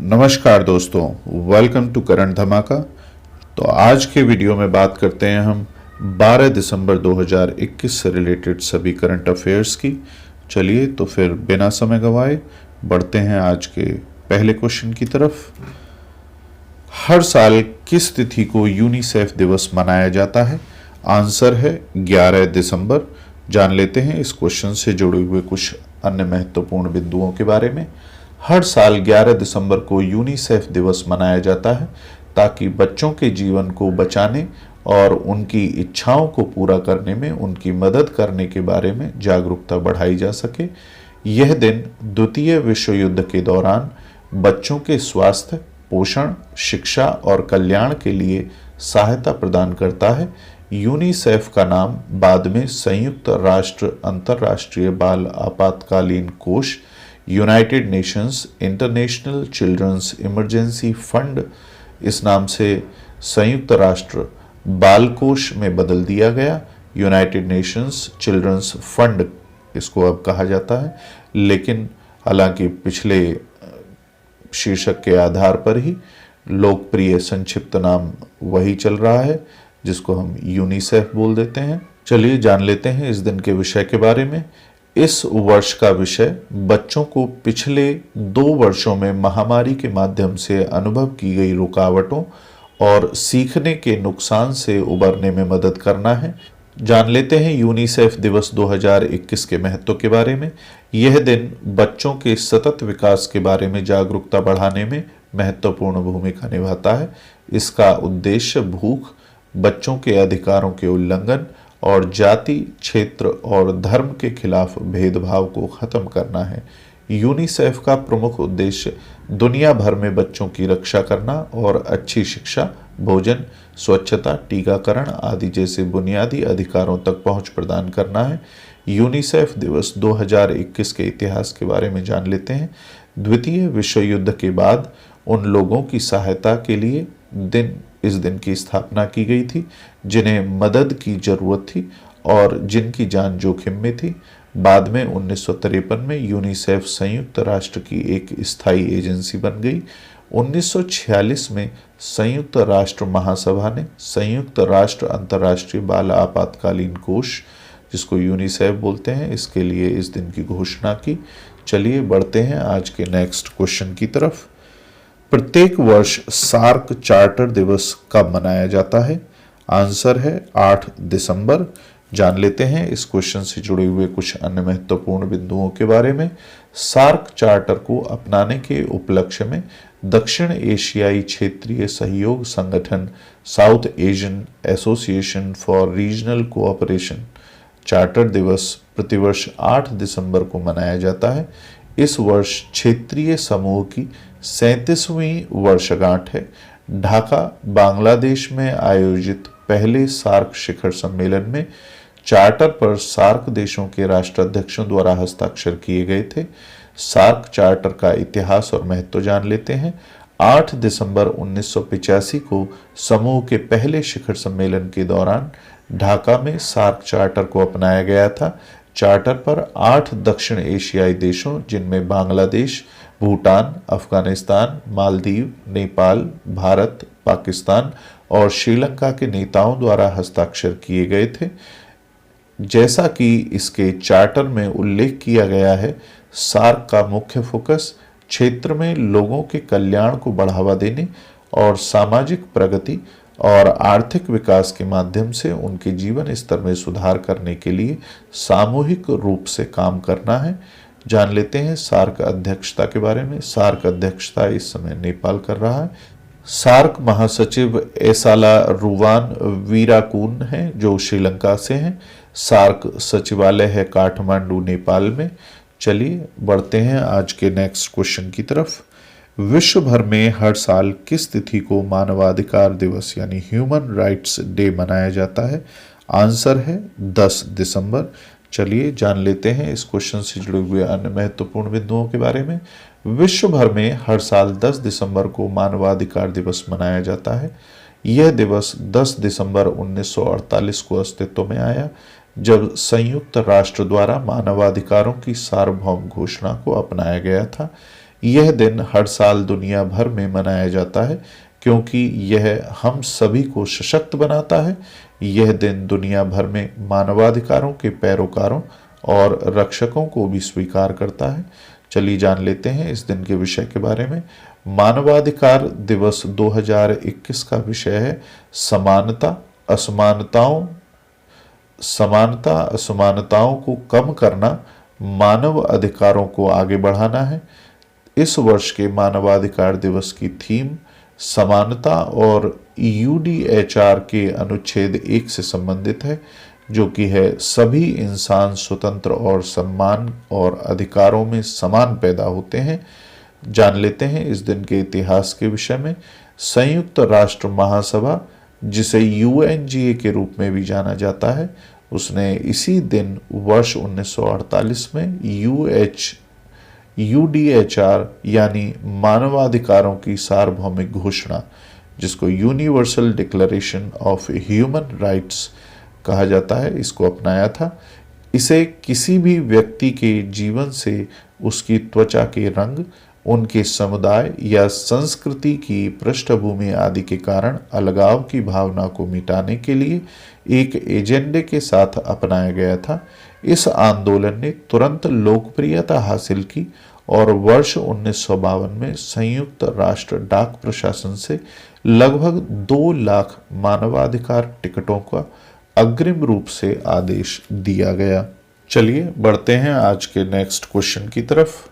नमस्कार दोस्तों, welcome to current धमाका। तो आज के वीडियो में बात करते हैं हम 12 दिसंबर 2021 से रिलेटेड सभी करंट अफेयर्स की। चलिए तो फिर बिना समय गंवाए बढ़ते हैं आज के पहले क्वेश्चन की तरफ। हर साल किस तिथि को यूनिसेफ दिवस मनाया जाता है? आंसर है 11 दिसंबर। जान लेते हैं इस क्वेश्चन से जुड़े हुए कुछ अन्य महत्वपूर्ण बिंदुओं के बारे में। हर साल 11 दिसंबर को यूनिसेफ दिवस मनाया जाता है ताकि बच्चों के जीवन को बचाने और उनकी इच्छाओं को पूरा करने में उनकी मदद करने के बारे में जागरूकता बढ़ाई जा सके। यह दिन द्वितीय विश्व युद्ध के दौरान बच्चों के स्वास्थ्य, पोषण, शिक्षा और कल्याण के लिए सहायता प्रदान करता है। यूनिसेफ का नाम बाद में संयुक्त राष्ट्र अंतर्राष्ट्रीय बाल आपातकालीन कोष, United Nations International Children's Emergency Fund, इस नाम से संयुक्त राष्ट्र बाल कोष में बदल दिया गया। यूनाइटेड नेशंस चिल्ड्रंस फंड इसको अब कहा जाता है, लेकिन हालांकि पिछले शीर्षक के आधार पर ही लोकप्रिय संक्षिप्त नाम वही चल रहा है जिसको हम यूनिसेफ बोल देते हैं। चलिए जान लेते हैं इस दिन के विषय के बारे में। इस वर्ष का विषय बच्चों को पिछले 2 वर्षों में महामारी के माध्यम से अनुभव की गई रुकावटों और सीखने के नुकसान से उबरने में मदद करना है। जान लेते हैं यूनिसेफ दिवस 2021 के महत्व के बारे में। यह दिन बच्चों के सतत विकास के बारे में जागरूकता बढ़ाने में महत्वपूर्ण भूमिका निभाता है। इसका उद्देश्य भूख, बच्चों के अधिकारों के उल्लंघन और जाति, क्षेत्र और धर्म के खिलाफ भेदभाव को खत्म करना है। यूनिसेफ का प्रमुख उद्देश्य दुनिया भर में बच्चों की रक्षा करना और अच्छी शिक्षा, भोजन, स्वच्छता, टीकाकरण आदि जैसे बुनियादी अधिकारों तक पहुंच प्रदान करना है। यूनिसेफ दिवस 2021 के इतिहास के बारे में जान लेते हैं। द्वितीय विश्व युद्ध के बाद उन लोगों की सहायता के लिए इस दिन की स्थापना की गई थी जिन्हें मदद की जरूरत थी और जिनकी जान जोखिम में थी। बाद में 1953 में यूनिसेफ संयुक्त राष्ट्र की एक स्थायी एजेंसी बन गई। 1946 में संयुक्त राष्ट्र महासभा ने संयुक्त राष्ट्र अंतर्राष्ट्रीय बाल आपातकालीन कोष, जिसको यूनिसेफ बोलते हैं, इसके लिए इस दिन की घोषणा की। चलिए बढ़ते हैं आज के नेक्स्ट क्वेश्चन की तरफ। प्रत्येक वर्ष सार्क चार्टर दिवस कब मनाया जाता है? आंसर है 8 दिसंबर। जान लेते हैं इस क्वेश्चन से जुड़े हुए कुछ अन्य महत्वपूर्ण बिंदुओं के बारे में। सार्क चार्टर को अपनाने के उपलक्ष्य में दक्षिण एशियाई क्षेत्रीय सहयोग संगठन south Asian association for regional cooperation charter दिवस प्रतिवर्ष 8 दिसंबर को मनाया जाता है। इस वर्ष क्षेत्रीय समूह की 37वीं वर्षगांठ है। ढाका, बांग्लादेश में आयोजित पहले सार्क शिखर सम्मेलन में चार्टर पर सार्क देशों के राष्ट्राध्यक्षों द्वारा हस्ताक्षर किए गए थे। सार्क चार्टर का इतिहास और महत्व जान लेते हैं। 8 दिसंबर 1985 को समूह के पहले शिखर सम्मेलन के दौरान ढाका में सार्क चार्टर को अपनाया गया था। चार्टर पर 8 दक्षिण एशियाई देशों, जिनमें बांग्लादेश, भूटान, अफगानिस्तान, मालदीव, नेपाल, भारत, पाकिस्तान और श्रीलंका के नेताओं द्वारा हस्ताक्षर किए गए थे। जैसा कि इसके चार्टर में उल्लेख किया गया है, सार्क का मुख्य फोकस क्षेत्र में लोगों के कल्याण को बढ़ावा देने और सामाजिक प्रगति और आर्थिक विकास के माध्यम से उनके जीवन स्तर में सुधार करने के लिए सामूहिक रूप से काम करना है। जान लेते हैं सार्क अध्यक्षता के बारे में। सार्क अध्यक्षता इस समय नेपाल कर रहा है। सार्क महासचिव एसाला रुवान वीराकून हैं जो श्रीलंका से हैं। सार्क सचिवालय है काठमांडू, नेपाल में। चलिए बढ़ते हैं आज के नेक्स्ट क्वेश्चन की तरफ। विश्व भर में हर साल किस तिथि को मानवाधिकार दिवस यानी ह्यूमन राइट्स डे मनाया जाता है? आंसर है 10 दिसंबर। चलिए जान लेते हैं इस क्वेश्चन से जुड़े हुए अन्य महत्वपूर्ण बिंदुओं के बारे में। विश्व भर में हर साल 10 दिसंबर को मानवाधिकार दिवस मनाया जाता है। यह दिवस 10 दिसंबर 1948 को अस्तित्व में आया, जब संयुक्त राष्ट्र द्वारा मानवाधिकारों की सार्वभौम घोषणा को अपनाया गया था। यह दिन हर साल दुनिया भर में मनाया जाता है क्योंकि यह हम सभी को सशक्त बनाता है। यह दिन दुनिया भर में मानवाधिकारों के पैरोकारों और रक्षकों को भी स्वीकार करता है। चलिए जान लेते हैं इस दिन के विषय के बारे में। मानवाधिकार दिवस 2021 का विषय है समानता असमानताओं को कम करना, मानव अधिकारों को आगे बढ़ाना है। इस वर्ष के मानवाधिकार दिवस की थीम समानता और यूडीएचआर के अनुच्छेद 1 से संबंधित है, जो कि है सभी इंसान स्वतंत्र और सम्मान और अधिकारों में समान पैदा होते हैं। जान लेते हैं इस दिन के इतिहास के विषय में। संयुक्त राष्ट्र महासभा, जिसे यूएनजीए के रूप में भी जाना जाता है, उसने इसी दिन वर्ष 1948 में यूडीएचआर यानी मानवाधिकारों की सार्वभौमिक घोषणा, जिसको universal declaration of human rights कहा जाता है, इसको अपनाया था। इसे किसी भी व्यक्ति के जीवन से उसकी त्वचा के रंग, उनके समुदाय या संस्कृति की पृष्ठभूमि आदि के कारण अलगाव की भावना को मिटाने के लिए एक एजेंडे के साथ अपनाया गया था। इस आंदोलन ने तुरंत लोकप्रियता हासिल की और वर्ष 1952 में संयुक्त राष्ट्र डाक प्रशासन से लगभग 2 लाख मानवाधिकार टिकटों का अग्रिम रूप से आदेश दिया गया। चलिए बढ़ते हैं आज के नेक्स्ट क्वेश्चन की तरफ।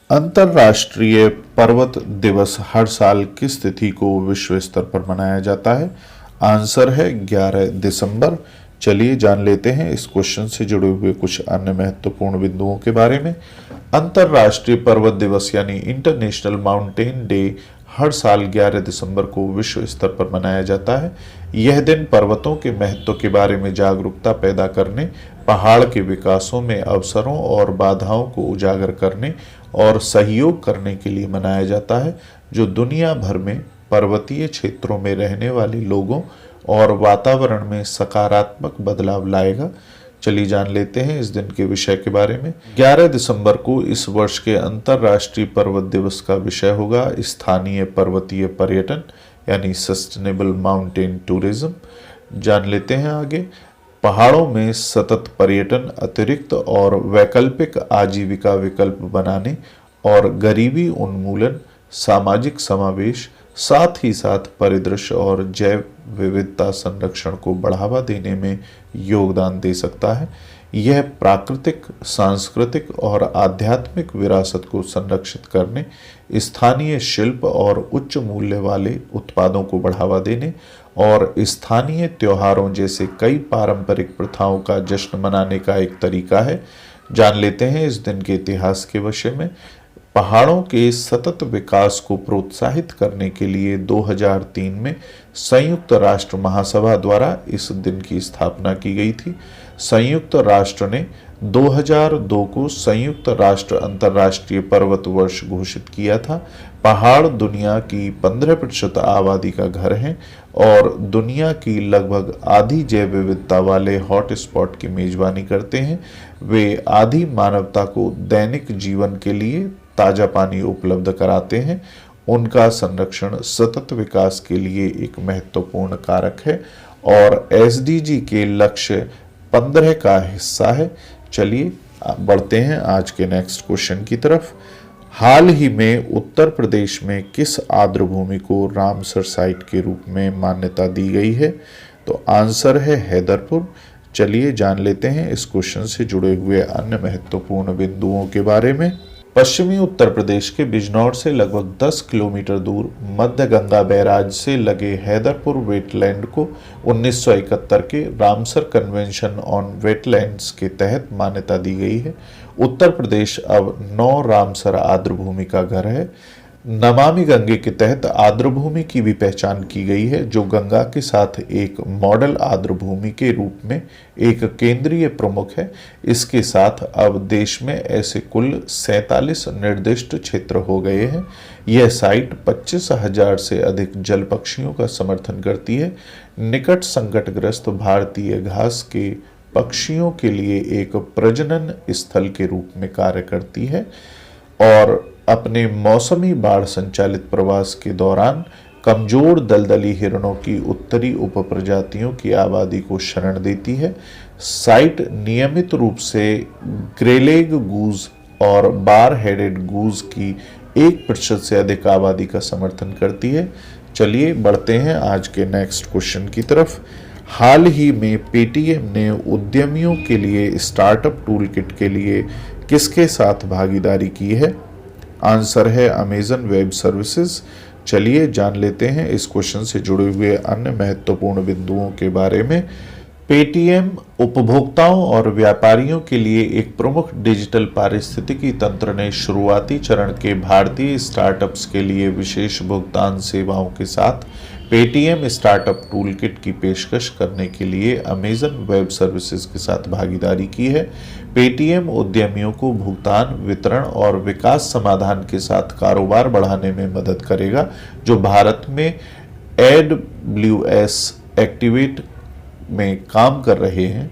अंतर्राष्ट्रीय पर्वत दिवस हर साल किस तिथि को विश्व स्तर पर मनाया जाता है? आंसर है 11 दिसंबर। चलिए जान लेते हैं इस क्वेश्चन से जुड़े हुए कुछ अन्य महत्वपूर्ण बिंदुओं के बारे में। अंतर्राष्ट्रीय पर्वत दिवस यानी इंटरनेशनल माउंटेन डे हर साल 11 दिसंबर को विश्व स्तर पर मनाया जाता है। यह दिन पर्वतों के महत्व के बारे में जागरूकता पैदा करने, पहाड़ के विकासों में अवसरों और बाधाओं को उजागर करने और सहयोग करने के लिए मनाया जाता है, जो दुनिया भर में पर्वतीय क्षेत्रों में रहने वाले लोगों और वातावरण में सकारात्मक बदलाव लाएगा। चलिए जान लेते हैं इस दिन के विषय के बारे में। 11 दिसंबर को इस वर्ष के अंतर्राष्ट्रीय पर्वत दिवस का विषय होगा स्थानीय पर्वतीय पर्यटन यानी सस्टेनेबल माउंटेन टूरिज्म। जान लेते हैं आगे। पहाड़ों में सतत पर्यटन, अतिरिक्त और वैकल्पिक आजीविका विकल्प बनाने और गरीबी उन्मूलन, सामाजिक समावेश, साथ ही साथ परिदृश्य और जैव विविधता संरक्षण को बढ़ावा देने में योगदान दे सकता है। यह प्राकृतिक, सांस्कृतिक और आध्यात्मिक विरासत को संरक्षित करने, स्थानीय शिल्प और उच्च मूल्य वाले उत्पादों को बढ़ावा देने और स्थानीय त्योहारों जैसे कई पारंपरिक प्रथाओं का जश्न मनाने का एक तरीका है। जान लेते हैं इस दिन के इतिहास के विषय में। पहाड़ों के सतत विकास को प्रोत्साहित करने के लिए 2003 में संयुक्त राष्ट्र महासभा द्वारा इस दिन की स्थापना की गई थी। संयुक्त राष्ट्र ने 2002 को संयुक्त राष्ट्र अंतर्राष्ट्रीय पर्वत वर्ष घोषित किया था। पहाड़ दुनिया की 15% आबादी का घर हैं और दुनिया की लगभग आधी जैव विविधता वाले हॉट स्पॉट की मेजबानी करते हैं। वे आधी मानवता को दैनिक जीवन के लिए ताजा पानी उपलब्ध कराते हैं। उनका संरक्षण सतत विकास के लिए एक महत्वपूर्ण कारक है और एसडीजी के लक्ष्य 15 का हिस्सा है। चलिए बढ़ते हैं आज के नेक्स्ट क्वेश्चन की तरफ। हाल ही में उत्तर प्रदेश में किस आर्द्रभूमि को रामसर साइट के रूप में मान्यता दी गई है? तो आंसर है हैदरपुर। चलिए जान लेते हैं इस क्वेश्चन से जुड़े हुए अन्य महत्वपूर्ण बिंदुओं के बारे में। पश्चिमी उत्तर प्रदेश के बिजनौर से लगभग 10 किलोमीटर दूर मध्य गंगा बैराज से लगे हैदरपुर वेटलैंड को 1971 के रामसर कन्वेंशन ऑन वेटलैंड्स के तहत मान्यता दी गई है। उत्तर प्रदेश अब 9 रामसर आर्द्रभूमि का घर है। नमामि गंगे के तहत आर्द्रभूमि की भी पहचान की गई है, जो गंगा के साथ एक मॉडल आर्द्रभूमि के रूप में एक केंद्रीय प्रमुख है। इसके साथ अब देश में ऐसे कुल 47 निर्दिष्ट क्षेत्र हो गए हैं। यह साइट 25,000 से अधिक जल पक्षियों का समर्थन करती है। निकट संकटग्रस्त भारतीय घास के पक्षियों के लिए एक प्रजनन स्थल के रूप में कार्य करती है और अपने मौसमी बाढ़ संचालित प्रवास के दौरान कमजोर दलदली हिरणों की उत्तरी उपप्रजातियों की आबादी को शरण देती है। साइट नियमित रूप से ग्रेलेग गूज और बार हेडेड गूज की 1% से अधिक आबादी का समर्थन करती है। चलिए बढ़ते हैं आज के नेक्स्ट क्वेश्चन की तरफ। हाल ही में पेटीएम ने उद्यमियों के लिए स्टार्टअप टूल किट के लिए किसके साथ भागीदारी की है? आंसर है अमेजन वेब सर्विसेज। चलिए जान लेते हैं इस क्वेश्चन से जुड़े हुए अन्य महत्वपूर्ण बिंदुओं के बारे में। पेटीएम उपभोक्ताओं और व्यापारियों के लिए एक प्रमुख डिजिटल पारिस्थितिकी तंत्र ने शुरुआती चरण के भारतीय स्टार्टअप्स के लिए विशेष भुगतान सेवाओं के साथ पेटीएम स्टार्टअप टूल किट की पेशकश करने के लिए अमेजन वेब सर्विसेज के साथ भागीदारी की है। पेटीएम उद्यमियों को भुगतान, वितरण और विकास समाधान के साथ कारोबार बढ़ाने में मदद करेगा जो भारत में AWS एक्टिवेट में काम कर रहे हैं।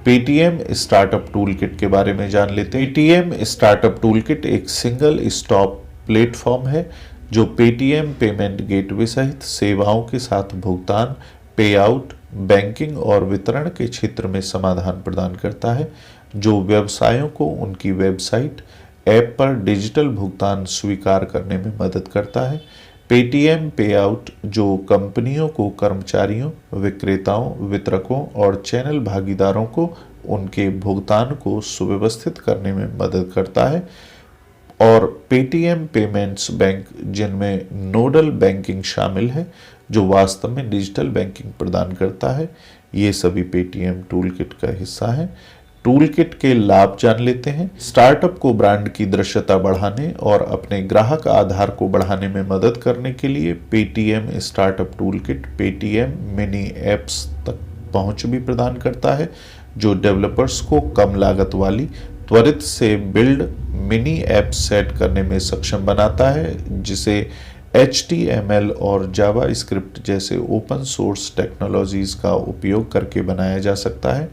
पेटीएम स्टार्टअप टूल किट के बारे में जान लेते हैं। पेटीएम स्टार्टअप टूल किट एक सिंगल स्टॉप प्लेटफॉर्म है जो पेटीएम पेमेंट गेटवे सहित सेवाओं के साथ भुगतान, पे आउट, बैंकिंग और वितरण के क्षेत्र में समाधान प्रदान करता है, जो व्यवसायों को उनकी वेबसाइट, ऐप पर डिजिटल भुगतान स्वीकार करने में मदद करता है। पेटीएम पे आउट जो कंपनियों को कर्मचारियों, विक्रेताओं, वितरकों और चैनल भागीदारों को उनके भुगतान को सुव्यवस्थित करने में मदद करता है। और पेटीएम पेमेंट्स बैंक जिनमें नोडल बैंकिंग शामिल है जो वास्तव में डिजिटल बैंकिंग प्रदान करता है। ये सभी पेटीएम टूल किट का हिस्सा है। टूल किट के लाभ जान लेते हैं। स्टार्टअप को ब्रांड की दृश्यता बढ़ाने और अपने ग्राहक आधार को बढ़ाने में मदद करने के लिए Paytm startup tool kit Paytm mini apps तक पहुंच भी प्रदान करता है जो डेवलपर्स को कम लागत वाली त्वरित से बिल्ड मिनी ऐप सेट करने में सक्षम बनाता है, जिसे HTML और जावास्क्रिप्ट जैसे ओपन सोर्स टेक्नोलॉजीज का उपयोग करके बनाया जा सकता है।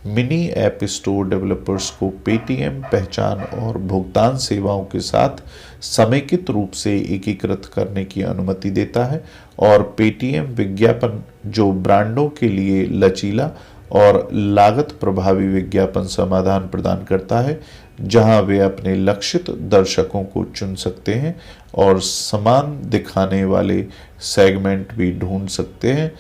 मिनी ऐप स्टोर डेवलपर्स को पेटीएम पहचान और भुगतान सेवाओं के साथ समेकित रूप से एकीकृत करने की अनुमति देता है। और पेटीएम विज्ञापन जो ब्रांडों के लिए लचीला और लागत प्रभावी विज्ञापन समाधान प्रदान करता है, जहां वे अपने लक्षित दर्शकों को चुन सकते हैं और समान दिखाने वाले सेगमेंट भी ढूंढ सकते हैं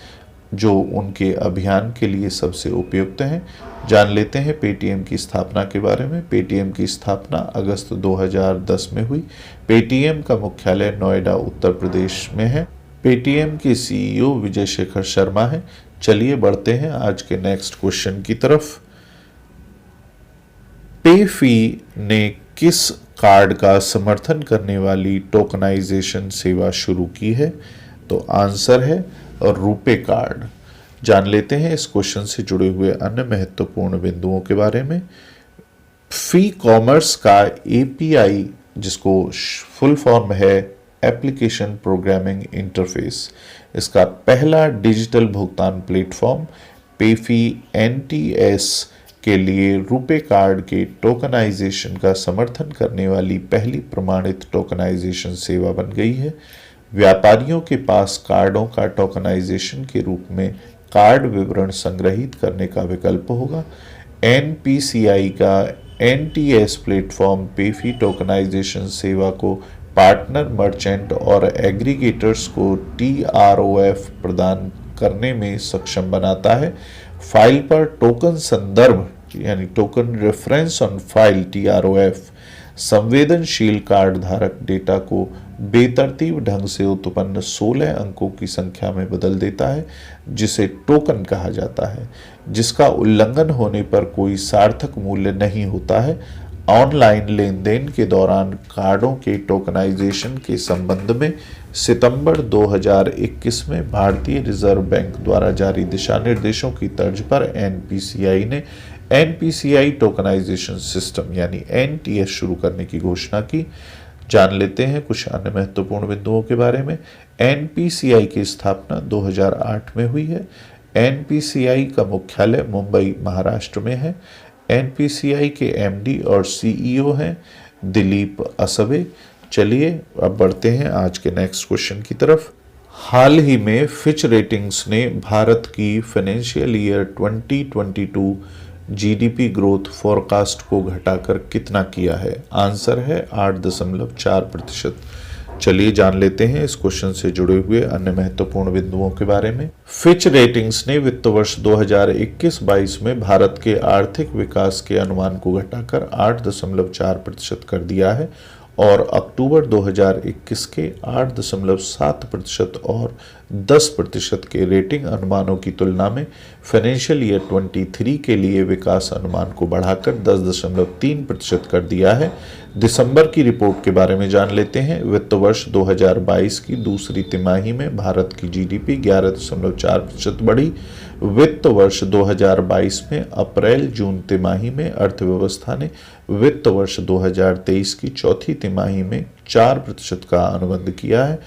जो उनके अभियान के लिए सबसे उपयुक्त हैं। जान लेते हैं पेटीएम की स्थापना के बारे में। पेटीएम की स्थापना अगस्त 2010 में हुई। पेटीएम का मुख्यालय नोएडा, उत्तर प्रदेश में है। पेटीएम के CEO विजय शेखर शर्मा हैं। चलिए बढ़ते हैं आज के नेक्स्ट क्वेश्चन की तरफ। पेफी ने किस कार्ड का समर्थन करने वाली टोकनाइजेशन सेवा शुरू की है? तो आंसर है रुपे कार्ड। जान लेते हैं इस क्वेश्चन से जुड़े हुए अन्य महत्वपूर्ण बिंदुओं के बारे में। फी कॉमर्स का API, जिसको फुल फॉर्म है एप्लीकेशन प्रोग्रामिंग इंटरफेस, इसका पहला डिजिटल भुगतान प्लेटफॉर्म पेफी NTS के लिए रुपे कार्ड के टोकनाइजेशन का समर्थन करने वाली पहली प्रमाणित टोकनाइजेशन सेवा बन गई है। व्यापारियों के पास कार्डों का टोकनाइजेशन के रूप में कार्ड विवरण संग्रहित करने का विकल्प होगा। NPCI का NTS प्लेटफॉर्म पेफी टोकनाइजेशन सेवा को पार्टनर मर्चेंट और एग्रीगेटर्स को TROF प्रदान करने में सक्षम बनाता है। फाइल पर टोकन संदर्भ यानी token reference on file TROF संवेदनशील कार्ड धारक डेटा को बेतरतीब ढंग से उत्पन्न 16 अंकों की संख्या में बदल देता है, जिसे टोकन कहा जाता है, जिसका उल्लंघन होने पर कोई सार्थक मूल्य नहीं होता है। ऑनलाइन लेन देन के दौरान कार्डों के टोकनाइजेशन के संबंध में सितंबर 2021 में भारतीय रिजर्व बैंक द्वारा जारी दिशा निर्देशों की तर्ज पर NPCI ने NPCI टोकनाइजेशन सिस्टम यानी NTS शुरू करने की घोषणा की। जान लेते हैं कुछ अन्य महत्वपूर्ण बिंदुओं के बारे में। NPCI की स्थापना 2008 में हुई है। NPCI का मुख्यालय मुंबई, महाराष्ट्र में है। NPCI के MD और CEO हैं दिलीप असवे। चलिए अब बढ़ते हैं आज के नेक्स्ट क्वेश्चन की तरफ। हाल ही में फिच रेटिंग्स ने भारत की financial year 2022 GDP growth forecast को घटाकर कितना किया है? आंसर है 8.4%। चलिए जान लेते हैं इस क्वेश्चन से जुड़े हुए अन्य महत्वपूर्ण बिंदुओं के बारे में। फिच रेटिंग्स ने वित्त वर्ष 2021-22 में भारत के आर्थिक विकास के अनुमान को घटाकर 8.4% कर दिया है और अक्टूबर 2021 के 8.7% और 10% के रेटिंग अनुमानों की तुलना में फाइनेंशियल ईयर 23 के लिए विकास अनुमान को बढ़ाकर 10.3% कर दिया है। दिसंबर की रिपोर्ट के बारे में जान लेते हैं। वित्त वर्ष 2022 की दूसरी तिमाही में भारत की जीडीपी 11.4% बढ़ी। वित्त वर्ष 2022 में अप्रैल जून तिमाही में अर्थव्यवस्था ने वित्त वर्ष 2023 की चौथी तिमाही में 4% का अनुबंध किया है।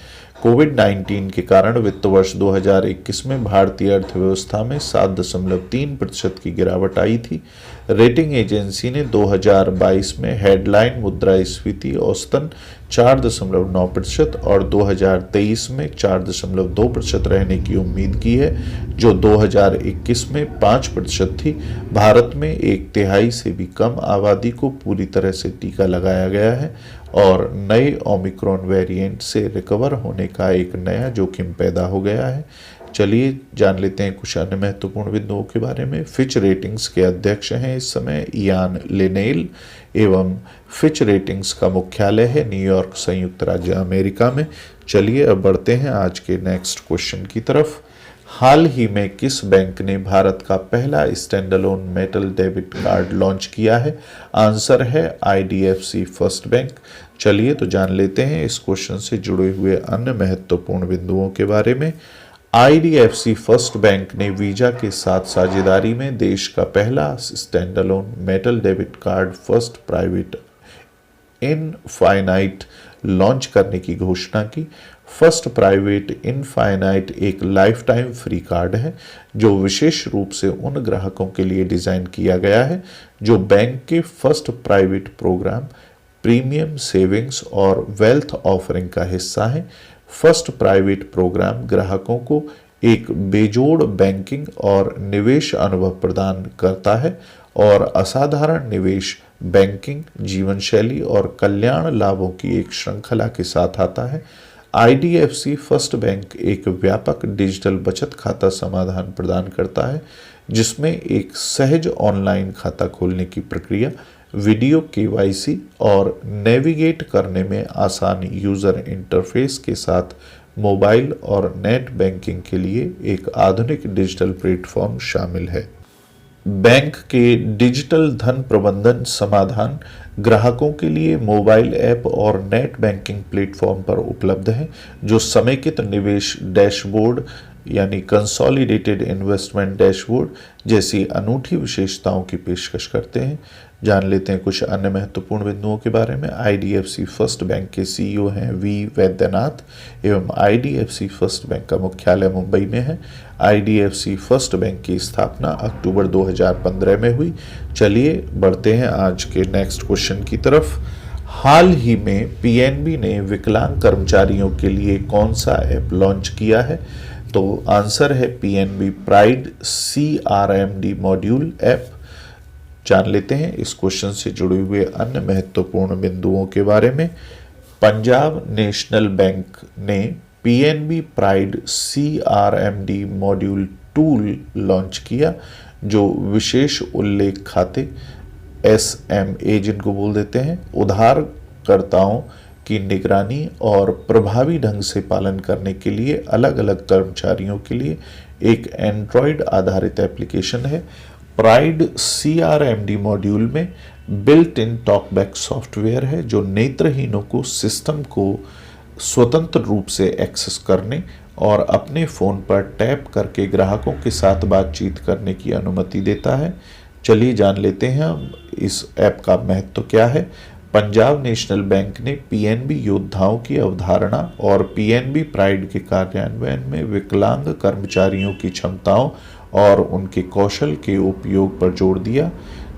कोविड-19 के कारण वित्त वर्ष 2021 में भारतीय अर्थव्यवस्था में 7.3% की गिरावट आई थी। रेटिंग एजेंसी ने 2022 में हेडलाइन मुद्रास्फीति औसतन 4.9% और 2023 में 4.2% रहने की उम्मीद की है, जो 2021 में 5% थी। भारत में 1/3 से भी कम आबादी को पूरी तरह से टीका लगाया गया है और नए ओमिक्रॉन वेरिएंट से रिकवर होने का एक नया जोखिम पैदा हो गया है। चलिए जान लेते हैं कुछ अन्य महत्वपूर्ण बिंदुओं के बारे में। फिच रेटिंग्स के अध्यक्ष हैं इस समय इयान लिनेल एवं फिच रेटिंग्स का मुख्यालय है न्यूयॉर्क, संयुक्त राज्य अमेरिका में। चलिए अब बढ़ते हैं आज के नेक्स्ट क्वेश्चन की तरफ। हाल ही में किस बैंक ने भारत का पहला standalone metal debit card launch किया है? आंसर है आईडीएफसी फर्स्ट बैंक। चलिए तो जान लेते हैं इस क्वेश्चन से जुड़े हुए अन्य महत्वपूर्ण बिंदुओं के बारे में। आईडीएफसी फर्स्ट बैंक ने वीजा के साथ साझेदारी में देश का पहला standalone metal debit card first private infinite launch करने की घोषणा की। फर्स्ट प्राइवेट इनफाइनाइट एक लाइफ टाइम फ्री कार्ड है जो विशेष रूप से उन ग्राहकों के लिए डिजाइन किया गया है जो बैंक के first private program, premium savings और वेल्थ ऑफरिंग का हिस्सा है। फर्स्ट प्राइवेट प्रोग्राम ग्राहकों को एक बेजोड़ बैंकिंग और निवेश अनुभव प्रदान करता है और असाधारण निवेश, बैंकिंग, जीवन शैली और कल्याण लाभों की एक श्रृंखला के साथ आता है। आईडीएफसी फर्स्ट बैंक एक व्यापक डिजिटल बचत खाता समाधान प्रदान करता है जिसमें एक सहज ऑनलाइन खाता खोलने की प्रक्रिया, वीडियो केवाईसी और नेविगेट करने में आसान यूजर इंटरफेस के साथ मोबाइल और नेट बैंकिंग के लिए एक आधुनिक डिजिटल प्लेटफॉर्म शामिल है। बैंक के डिजिटल धन प्रबंधन समाधान ग्राहकों के लिए मोबाइल ऐप और नेट बैंकिंग प्लेटफॉर्म पर उपलब्ध हैं जो समेकित निवेश डैशबोर्ड यानी कंसोलिडेटेड इन्वेस्टमेंट डैशबोर्ड जैसी अनूठी विशेषताओं की पेशकश करते हैं। जान लेते हैं कुछ अन्य महत्वपूर्ण बिंदुओं के बारे में। आईडीएफसी फर्स्ट बैंक के सीईओ हैं वी वैद्यनाथ एवं आईडीएफसी फर्स्ट बैंक का मुख्यालय मुंबई में है। आईडीएफसी फर्स्ट बैंक की स्थापना अक्टूबर 2015 में हुई। चलिए बढ़ते हैं आज के नेक्स्ट क्वेश्चन की तरफ। हाल ही में पीएनबी ने विकलांग कर्मचारियों के लिए कौन सा ऐप लॉन्च किया है? तो आंसर है PNB pride CRMD module app. जान लेते हैं इस क्वेश्चन से जुड़े हुए अन्य महत्वपूर्ण बिंदुओं के बारे में। पंजाब नेशनल बैंक ने PNB pride CRMD module tool launch किया जो विशेष उल्लेख खाते एसएमए जिनको बोल देते हैं उधारकर्ताओं की निगरानी और प्रभावी ढंग से पालन करने के लिए अलग अलग कर्मचारियों के लिए एक एंड्रॉयड आधारित एप्लीकेशन है। प्राइड सीआरएमडी मॉड्यूल में बिल्ट इन टॉकबैक सॉफ्टवेयर है जो नेत्रहीनों को सिस्टम को स्वतंत्र रूप से एक्सेस करने और अपने फ़ोन पर टैप करके ग्राहकों के साथ बातचीत करने की अनुमति देता है। चलिए जान लेते हैं हम इस ऐप का महत्व क्या है। पंजाब नेशनल बैंक ने पीएनबी योद्धाओं की अवधारणा और पीएनबी प्राइड के कार्यान्वयन में विकलांग कर्मचारियों की क्षमताओं और उनके कौशल के उपयोग पर जोर दिया।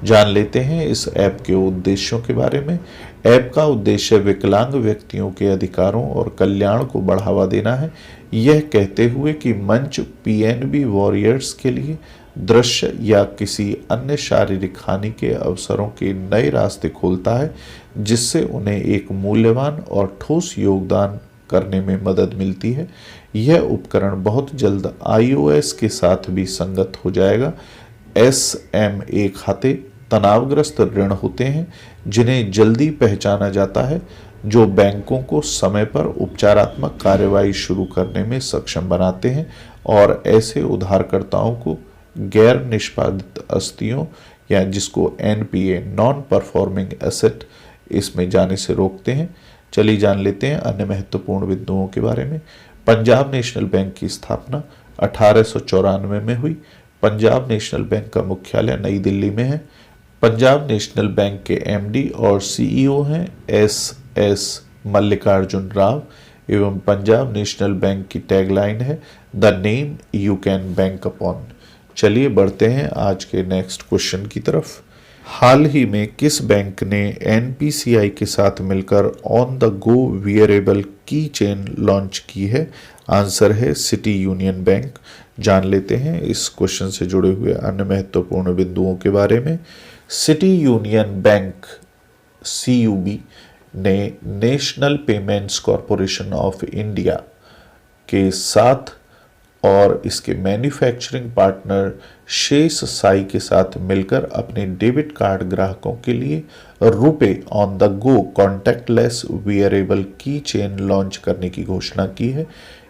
जान लेते हैं इस ऐप के उद्देश्यों के बारे में। ऐप का उद्देश्य विकलांग व्यक्तियों के अधिकारों और कल्याण को बढ़ावा देना है, यह कहते हुए कि मंच पीएनबी वॉरियर्स के लिए दृश्य या किसी अन्य शारीरिक हानि के अवसरों के नए रास्ते खोलता है, जिससे उन्हें एक मूल्यवान और ठोस योगदान करने में मदद मिलती है। यह उपकरण बहुत जल्द iOS के साथ भी संगत हो जाएगा। SMA खाते तनावग्रस्त ऋण होते हैं जिन्हें जल्दी पहचाना जाता है, जो बैंकों को समय पर उपचारात्मक कार्रवाई शुरू करने में सक्षम बनाते हैं और ऐसे उधारकर्ताओं को गैर निष्पादित आस्तियों या जिसको NPA नॉन परफॉर्मिंग एसेट इसमें जाने से रोकते हैं। चलिए जान लेते हैं अन्य महत्वपूर्ण बिंदुओं के बारे में। पंजाब नेशनल बैंक की स्थापना 1894 में हुई। पंजाब नेशनल बैंक का मुख्यालय नई दिल्ली में है। पंजाब नेशनल बैंक के MD और CEO हैं SS मल्लिकार्जुन राव एवं पंजाब नेशनल बैंक की टैगलाइन है the name you can bank upon. चलिए बढ़ते हैं आज के नेक्स्ट क्वेश्चन की तरफ। हाल ही में किस बैंक ने NPCI के साथ मिलकर ऑन द गो वियरेबल की चेन लॉन्च की है? आंसर है सिटी यूनियन बैंक। जान लेते हैं इस क्वेश्चन से जुड़े हुए अन्य महत्वपूर्ण बिंदुओं के बारे में। सिटी यूनियन बैंक CUB ने national payments corporation of India के साथ और इसके मैन्युफैक्चरिंग पार्टनर शेष साई के साथ मिलकर अपने डेबिट कार्ड ग्राहकों के लिए RuPay on the go contactless wearable की चेन लॉन्च करने की घोषणा की है।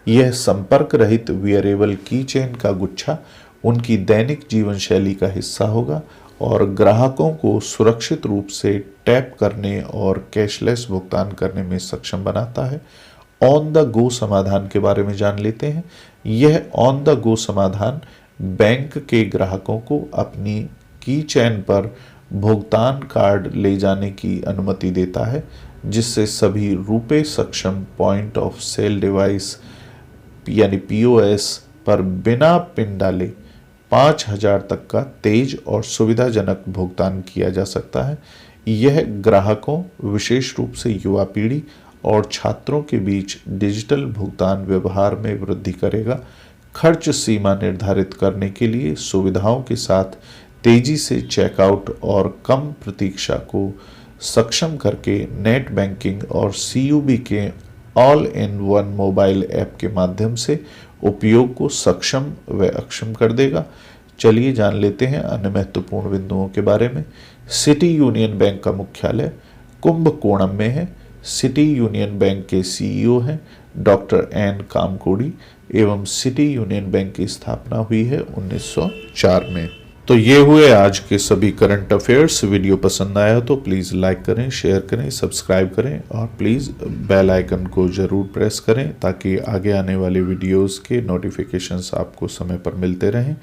यह संपर्क रहित वियरेबल की चेन का गुच्छा उनकी दैनिक जीवन शैली का हिस्सा होगा और ग्राहकों को सुरक्षित रूप से टैप करने और कैशलेस भुगतान करने में सक्षम बनाता है। ऑन द गो समाधान के बारे में जान लेते हैं। यह ऑन द गो समाधान बैंक के ग्राहकों को अपनी की चेन पर भुगतान कार्ड ले जाने की अनुमति देता है, जिससे सभी रुपे सक्षम पॉइंट ऑफ सेल डिवाइस यानी POS पर बिना पिन डाले 5000 तक का तेज और सुविधाजनक भुगतान किया जा सकता है। यह ग्राहकों, विशेष रूप से युवा पीढ़ी और छात्रों के बीच डिजिटल भुगतान व्यवहार में वृद्धि करेगा। खर्च सीमा निर्धारित करने के लिए सुविधाओं के साथ तेजी से चेकआउट और कम प्रतीक्षा को सक्षम करके नेट बैंकिंग और CUB के all in one mobile app के माध्यम से उपयोग को सक्षम व अक्षम कर देगा। चलिए जान लेते हैं अन्य महत्वपूर्ण बिंदुओं के बारे में। सिटी यूनियन बैंक का मुख्यालय कुंभकोणम में है। सिटी यूनियन बैंक के CEO हैं डॉक्टर N कामकोड़ी एवं सिटी यूनियन बैंक की स्थापना हुई है 1904 में। तो ये हुए आज के सभी करंट अफेयर्स। वीडियो पसंद आया तो प्लीज़ लाइक करें, शेयर करें, सब्सक्राइब करें और प्लीज़ बेल आइकन को ज़रूर प्रेस करें ताकि आगे आने वाले वीडियोस के नोटिफिकेशंस आपको समय पर मिलते रहें।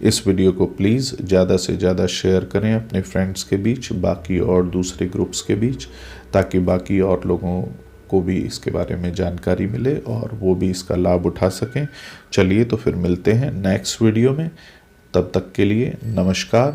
इस वीडियो को प्लीज़ ज़्यादा से ज़्यादा शेयर करें अपने फ्रेंड्स के बीच, बाकी और दूसरे ग्रुप्स के बीच, ताकि बाकी और लोगों को भी इसके बारे में जानकारी मिले और वो भी इसका लाभ उठा सकें। चलिए तो फिर मिलते हैं नेक्स्ट वीडियो में। तब तक के लिए नमस्कार।